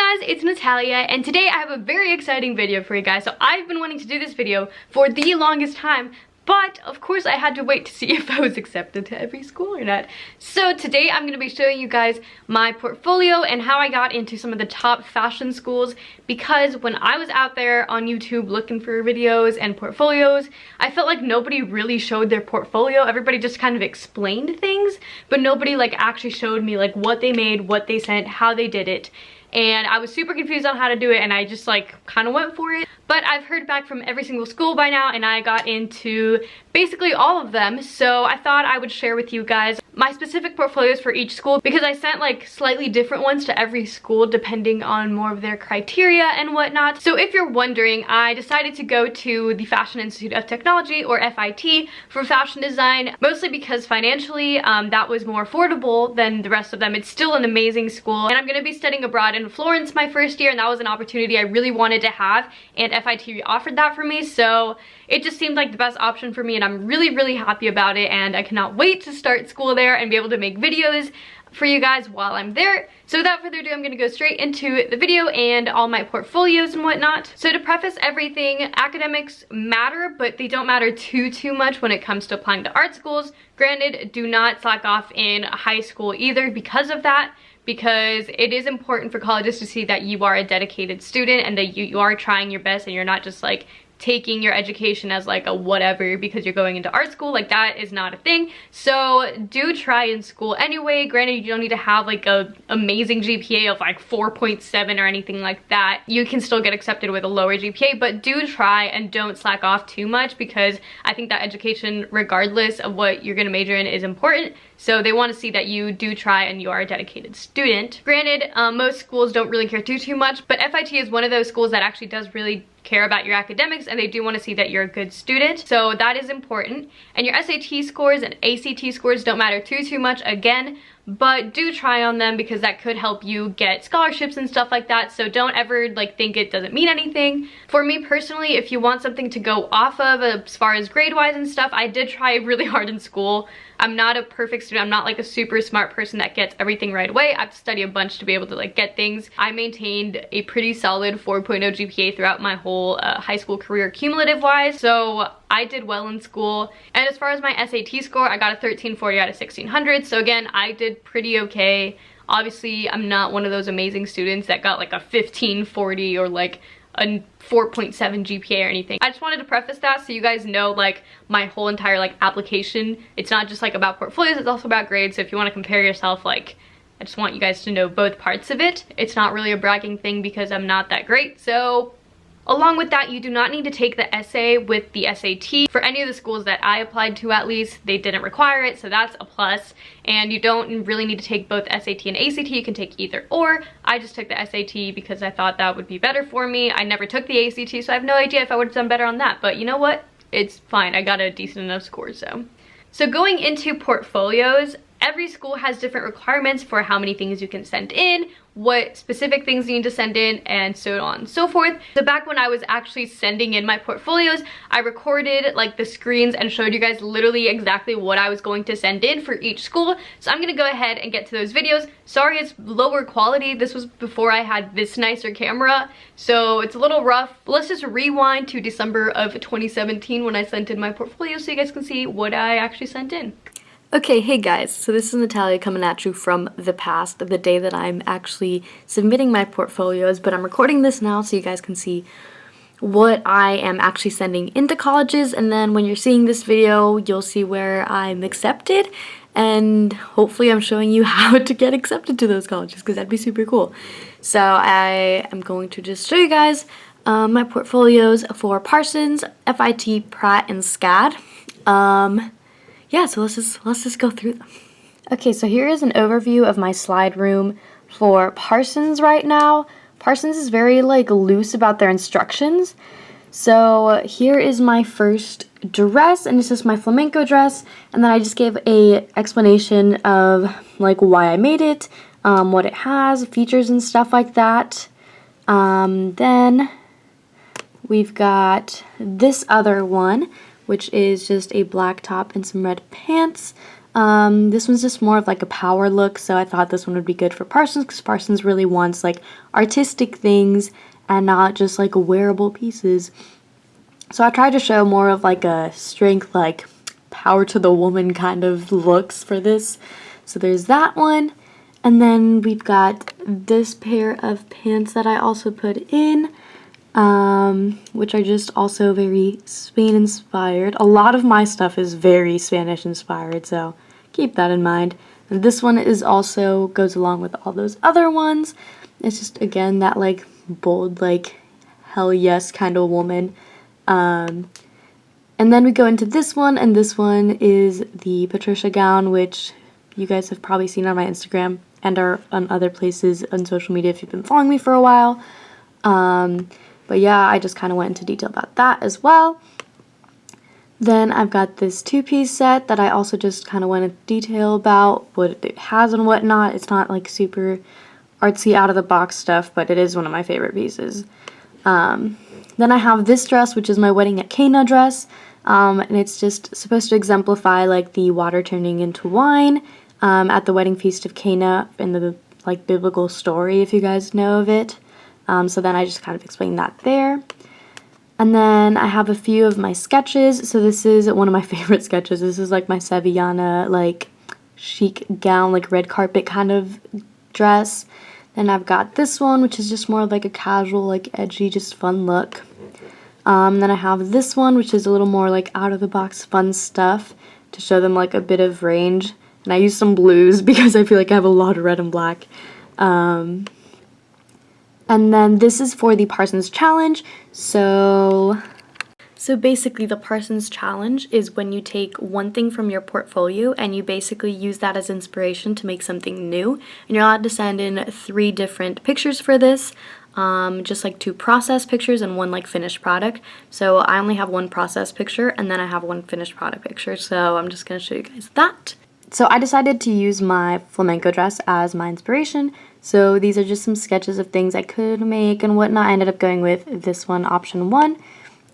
guys, it's Natalia, and today I have a very exciting video for you guys. So I've been wanting to do this video for the longest time, but of course I had to wait to see if I was accepted to every school or not. So today I'm going to be showing you guys my portfolio and how I got into some of the top fashion schools, because when I was out there on YouTube looking for videos and portfolios, I felt like nobody really showed their portfolio. Everybody just kind of explained things, but nobody like actually showed me like what they made, what they sent, how they did it. And I was super confused on how to do it, and I just like kind of went for it. But I've heard back from every single school by now, and I got into basically all of them. So I thought I would share with you guys my specific portfolios for each school, because I sent like slightly different ones to every school depending on more of their criteria and whatnot. So if you're wondering, I decided to go to the Fashion Institute of Technology, or FIT, for fashion design, mostly because financially that was more affordable than the rest of them. It's still an amazing school, and I'm going to be studying abroad in Florence my first year, and that was an opportunity I really wanted to have, and FIT offered that for me. So it just seemed like the best option for me, and I'm really happy about it, and I cannot wait to start school there and be able to make videos for you guys while I'm there. So without further ado, I'm going to go straight into the video and all my portfolios and whatnot. So to preface everything, academics matter, but they don't matter too much when it comes to applying to art schools. Granted, do not slack off in high school either because of that, because it is important for colleges to see that you are a dedicated student and that you are trying your best, and you're not just like taking your education as like a whatever because you're going into art school. Like, that is not a thing. So do try in school anyway. Granted, you don't need to have like a amazing GPA of like 4.7 or anything like that. You can still get accepted with a lower GPA, but do try and don't slack off too much, because I think that education, regardless of what you're gonna major in, is important. So they want to see that you do try and you are a dedicated student. Granted, most schools don't really care too much, but FIT is one of those schools that actually does really care about your academics, and they do want to see that you're a good student. So that is important. And your SAT scores and ACT scores don't matter too much again, but do try on them, because that could help you get scholarships and stuff like that. So don't ever like think it doesn't mean anything. For me personally, if you want something to go off of as far as grade wise and stuff, I did try really hard in school. I'm not a perfect student. I'm not like a super smart person that gets everything right away. I have to study a bunch to be able to like get things. I maintained a pretty solid 4.0 GPA throughout my whole high school career cumulative wise. So I did well in school. And as far as my SAT score, I got a 1340 out of 1600. So again, I did pretty okay. Obviously, I'm not one of those amazing students that got like a 1540 or like a 4.7 GPA or anything. I just wanted to preface that so you guys know like my whole entire like application. It's not just like about portfolios, it's also about grades. So if you want to compare yourself, like, I just want you guys to know both parts of it. It's not really a bragging thing because I'm not that great. So along with that, you do not need to take the essay with the SAT. For any of the schools that I applied to, at least, they didn't require it, so that's a plus. And you don't really need to take both SAT and ACT. You can take either or. I just took the SAT because I thought that would be better for me. I never took the ACT, so I have no idea if I would have done better on that. But you know what? It's fine. I got a decent enough score, so. So going into portfolios, every school has different requirements for how many things you can send in, what specific things you need to send in, and so on and so forth. So back when I was actually sending in my portfolios, I recorded like the screens and showed you guys literally exactly what I was going to send in for each school. So I'm gonna go ahead and get to those videos. Sorry it's lower quality. This was before I had this nicer camera, so it's a little rough. But let's just rewind to December of 2017 when I sent in my portfolio so you guys can see what I actually sent in. Okay, hey guys, so this is Natalia coming at you from the past, the day that I'm actually submitting my portfolios, but I'm recording this now so you guys can see what I am actually sending into colleges, and then when you're seeing this video, you'll see where I'm accepted, and hopefully I'm showing you how to get accepted to those colleges, because that'd be super cool. So I am going to just show you guys my portfolios for Parsons, FIT, Pratt, and SCAD. Yeah, so let's just go through them. Okay, so here is an overview of my slide room for Parsons right now. Parsons is very like loose about their instructions. So here is my first dress, and it's just my flamenco dress, and then I just gave a explanation of like why I made it, what it has, features and stuff like that. Then we've got this other one, which is just a black top and some red pants. This one's just more of like a power look, so I thought this one would be good for Parsons because Parsons really wants like artistic things and not just like wearable pieces. So I tried to show more of like a strength, like power to the woman kind of looks for this. So there's that one. And then we've got this pair of pants that I also put in, which are just also very Spain inspired. A lot of my stuff is very Spanish inspired, so keep that in mind. And this one is also goes along with all those other ones. It's just, again, that like bold, like hell yes kind of woman. And then we go into this one, and this one is the Patricia Gown, which you guys have probably seen on my Instagram and are on other places on social media if you've been following me for a while. But yeah, I just kind of went into detail about that as well. Then I've got this two-piece set that I also just kind of went into detail about what it has and whatnot. It's not like super artsy out-of-the-box stuff, but it is one of my favorite pieces. Then I have this dress, which is my wedding at Cana dress, and it's just supposed to exemplify like the water turning into wine at the wedding feast of Cana in the like biblical story, if you guys know of it. So then I just kind of explained that there. And then I have a few of my sketches. So this is one of my favorite sketches. This is like my Sevillana like chic gown, like red carpet kind of dress. Then I've got this one, which is just more like a casual, like edgy, just fun look. Then I have this one, which is a little more like out-of-the-box fun stuff to show them like a bit of range. And I use some blues because I feel like I have a lot of red and black. And then this is for the Parsons Challenge. So basically the Parsons Challenge is when you take one thing from your portfolio and you basically use that as inspiration to make something new. And you're allowed to send in 3 different pictures for this, just like 2 process pictures and 1 like finished product. So I only have 1 process picture and then I have 1 finished product picture. So I'm just going to show you guys that. So I decided to use my flamenco dress as my inspiration. So these are just some sketches of things I could make and whatnot. I ended up going with this one, option 1.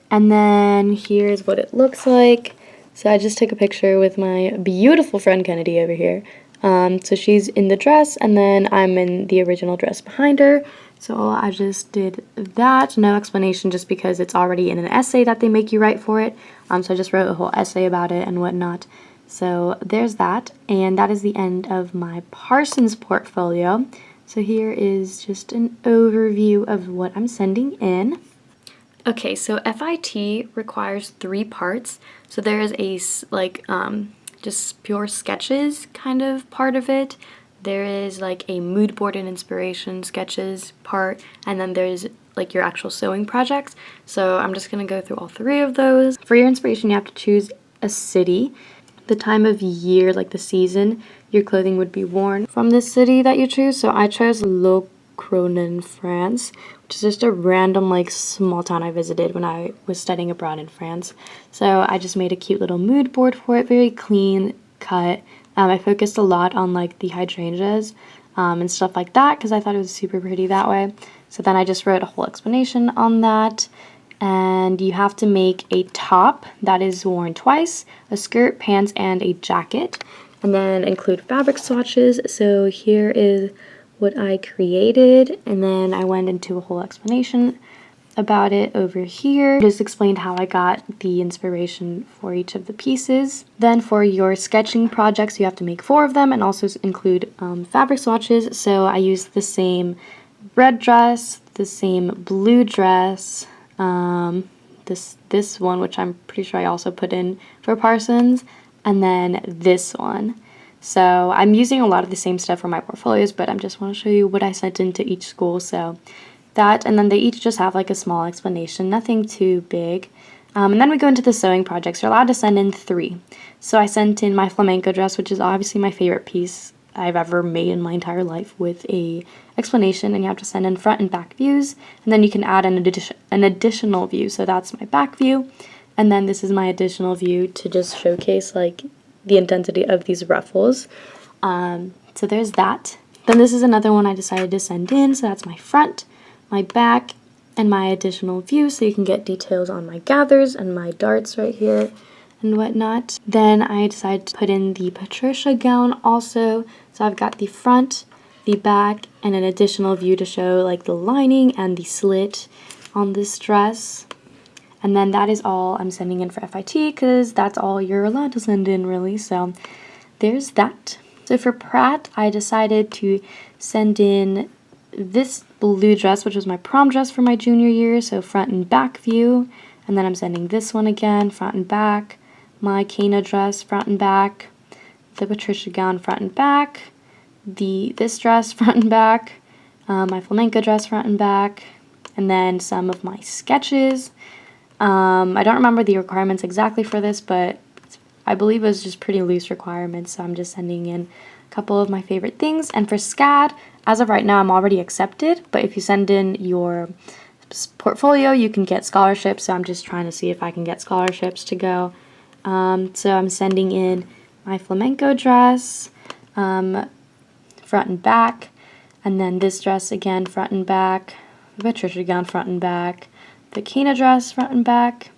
And then here's what it looks like. So I just took a picture with my beautiful friend Kennedy over here. So she's in the dress, and then I'm in the original dress behind her. So I just did that. No explanation, just because it's already in an essay that they make you write for it. So I just wrote a whole essay about it and whatnot. So there's that, and that is the end of my Parsons portfolio. So here is just an overview of what I'm sending in. Okay, so FIT requires 3 parts. So there is a like just pure sketches kind of part of it. There is like a mood board and inspiration sketches part, and then there's like your actual sewing projects. So I'm just gonna go through all 3 of those. For your inspiration, you have to choose a city, the time of year, like the season your clothing would be worn from this city that you choose. So I chose Cronin, France, which is just a random like small town I visited when I was studying abroad in France. So I just made a cute little mood board for it, very clean cut. I focused a lot on like the hydrangeas and stuff like that because I thought it was super pretty that way. So then I just wrote a whole explanation on that. And you have to make a top that is worn twice, a skirt, pants, and a jacket, and then include fabric swatches. So here is what I created, and then I went into a whole explanation about it over here. Just explained how I got the inspiration for each of the pieces. Then for your sketching projects, you have to make 4 of them and also include fabric swatches. So I used the same red dress, the same blue dress, this one, which I'm pretty sure I also put in for Parsons, and then this one. So I'm using a lot of the same stuff for my portfolios, but I just want to show you what I sent into each school. So that, and then they each just have like a small explanation, nothing too big. And then we go into the sewing projects. You're allowed to send in 3. So I sent in my flamenco dress, which is obviously my favorite piece I've ever made in my entire life, with a explanation, and you have to send in front and back views, and then you can add an additional view. So that's my back view, and then this is my additional view to just showcase like the intensity of these ruffles. So there's that. Then this is another one I decided to send in. So that's my front, my back, and my additional view, so you can get details on my gathers and my darts right here. and whatnot. Then I decided to put in the Patricia gown also. So I've got the front, the back, and an additional view to show like the lining and the slit on this dress. And then that is all I'm sending in for FIT, because that's all you're allowed to send in really. So there's that. So for Pratt, I decided to send in this blue dress, which was my prom dress for my junior year, so front and back view. And then I'm sending this one again, front and back, my cana dress, front and back, the Patricia gown, front and back, this dress, front and back, my flamenco dress, front and back, and then some of my sketches. I don't remember the requirements exactly for this, but I believe it was just pretty loose requirements, so I'm just sending in a couple of my favorite things. And for SCAD, as of right now, I'm already accepted, but if you send in your portfolio, you can get scholarships, so I'm just trying to see if I can get scholarships to go. So I'm sending in my flamenco dress, front and back, and then this dress again, front and back, the Patricia gown, front and back, the cana dress, front and back,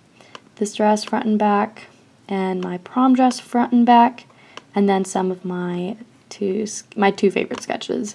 this dress, front and back, and my prom dress, front and back, and then some of my two favorite sketches.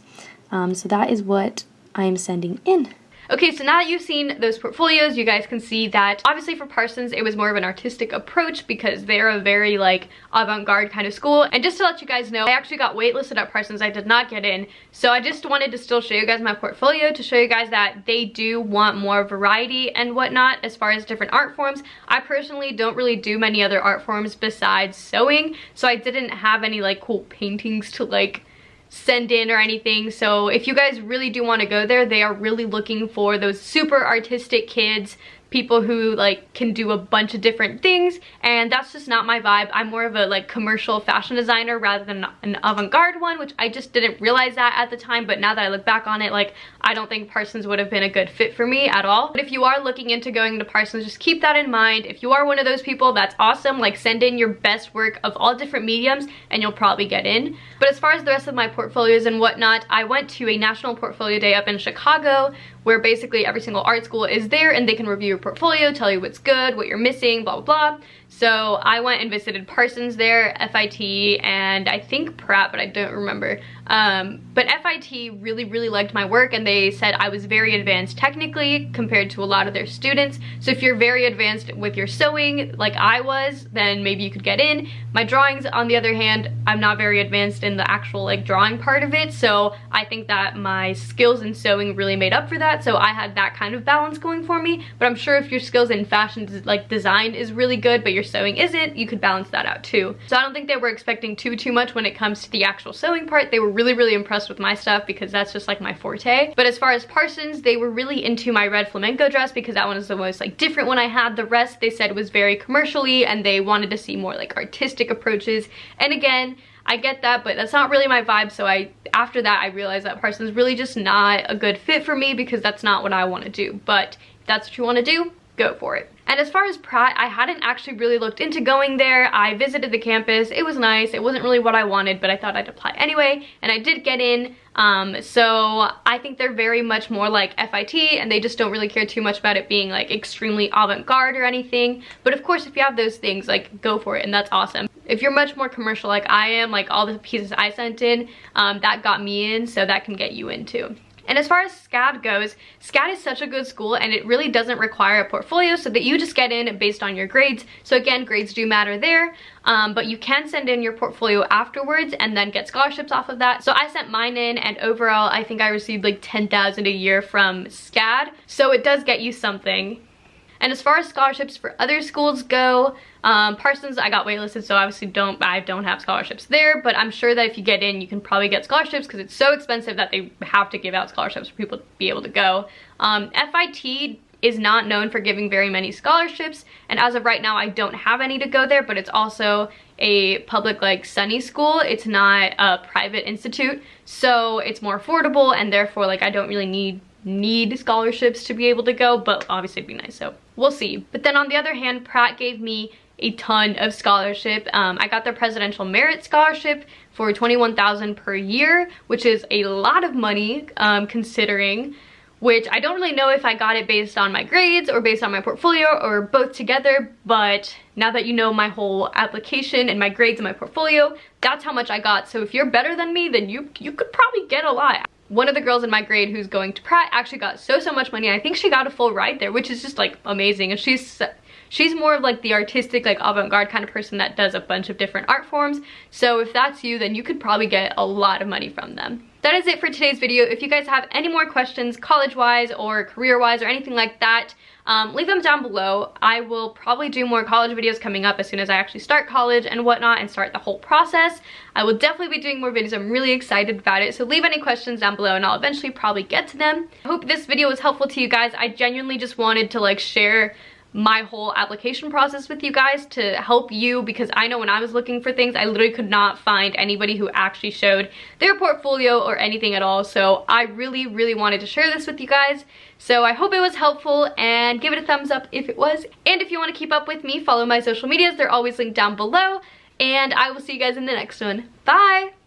So that is what I'm sending in. Okay, so now that you've seen those portfolios, you guys can see that obviously for Parsons, it was more of an artistic approach because they're a very like avant-garde kind of school. And just to let you guys know, I actually got waitlisted at Parsons. I did not get in. So I just wanted to still show you guys my portfolio to show you guys that they do want more variety and whatnot as far as different art forms. I personally don't really do many other art forms besides sewing. So I didn't have any like cool paintings to like send in or anything. So if you guys really do want to go there, they are really looking for those super artistic kids, people who like can do a bunch of different things, and that's just not my vibe. I'm more of a like commercial fashion designer rather than an avant-garde one, which I just didn't realize that at the time, but now that I look back on it, like I don't think Parsons would have been a good fit for me at all. But if you are looking into going to Parsons, just keep that in mind. If you are one of those people, that's awesome. Like send in your best work of all different mediums and you'll probably get in. But as far as the rest of my portfolios and whatnot, I went to a national portfolio day up in Chicago where basically every single art school is there and they can review your portfolio, tell you what's good, what you're missing, blah, blah, blah. So I went and visited Parsons there, FIT, and I think Pratt, but I don't remember. But FIT really liked my work, and they said I was very advanced technically compared to a lot of their students. So if you're very advanced with your sewing like I was, then maybe you could get in. My drawings, on the other hand, I'm not very advanced in the actual like drawing part of it, so I think that my skills in sewing really made up for that. So I had that kind of balance going for me. But I'm sure if your skills in fashion like design is really good but your sewing isn't, you could balance that out too. So I don't think they were expecting too much when it comes to the actual sewing part. They were really impressed with my stuff because that's just like my forte. But as far as Parsons, they were really into my red flamenco dress because that one is the most like different one I had. The rest they said was very commercially and they wanted to see more like artistic approaches. And again, I get that, but that's not really my vibe. So after that, I realized that Parsons is really just not a good fit for me because that's not what I want to do. But if that's what you want to do, go for it. And as far as Pratt, I hadn't actually really looked into going there. I visited the campus. It was nice. It wasn't really what I wanted, but I thought I'd apply anyway, and I did get in. So I think they're very much more like FIT, and they just don't really care too much about it being like extremely avant-garde or anything. But of course, if you have those things, like go for it, and that's awesome. If you're much more commercial like I am, like all the pieces I sent in, that got me in, so that can get you in too. And as far as SCAD goes, SCAD is such a good school and it really doesn't require a portfolio, so that you just get in based on your grades. So again, grades do matter there, but you can send in your portfolio afterwards and then get scholarships off of that. So I sent mine in, and overall I think I received like $10,000 a year from SCAD, so it does get you something. And as far as scholarships for other schools go, Parsons, I got waitlisted, so obviously I don't have scholarships there, but I'm sure that if you get in, you can probably get scholarships because it's so expensive that they have to give out scholarships for people to be able to go. FIT is not known for giving very many scholarships, and as of right now, I don't have any to go there, but it's also a public like SUNY school. It's not a private institute, so it's more affordable, and therefore like I don't really need scholarships to be able to go, but obviously it'd be nice, so we'll see. But then on the other hand, Pratt gave me a ton of scholarship. I got their Presidential Merit Scholarship for $21,000 per year, which is a lot of money considering which I don't really know if I got it based on my grades or based on my portfolio or both together, but now that you know my whole application and my grades and my portfolio, that's how much I got. So if you're better than me, then you could probably get a lot. One of the girls in my grade who's going to Pratt actually got so much money. I think she got a full ride there, which is just like amazing. And she's more of like the artistic, like avant-garde kind of person that does a bunch of different art forms. So if that's you, then you could probably get a lot of money from them. That is it for today's video. If you guys have any more questions college-wise or career-wise or anything like that, leave them down below. I will probably do more college videos coming up as soon as I actually start college and whatnot and start the whole process. I will definitely be doing more videos. I'm really excited about it. So leave any questions down below and I'll eventually probably get to them. I hope this video was helpful to you guys. I genuinely just wanted to like share my whole application process with you guys to help you, because I know when I was looking for things, I literally could not find anybody who actually showed their portfolio or anything at all. So I really wanted to share this with you guys. So I hope it was helpful, and give it a thumbs up if it was. And if you want to keep up with me, follow my social medias. They're always linked down below. And I will see you guys in the next one. Bye!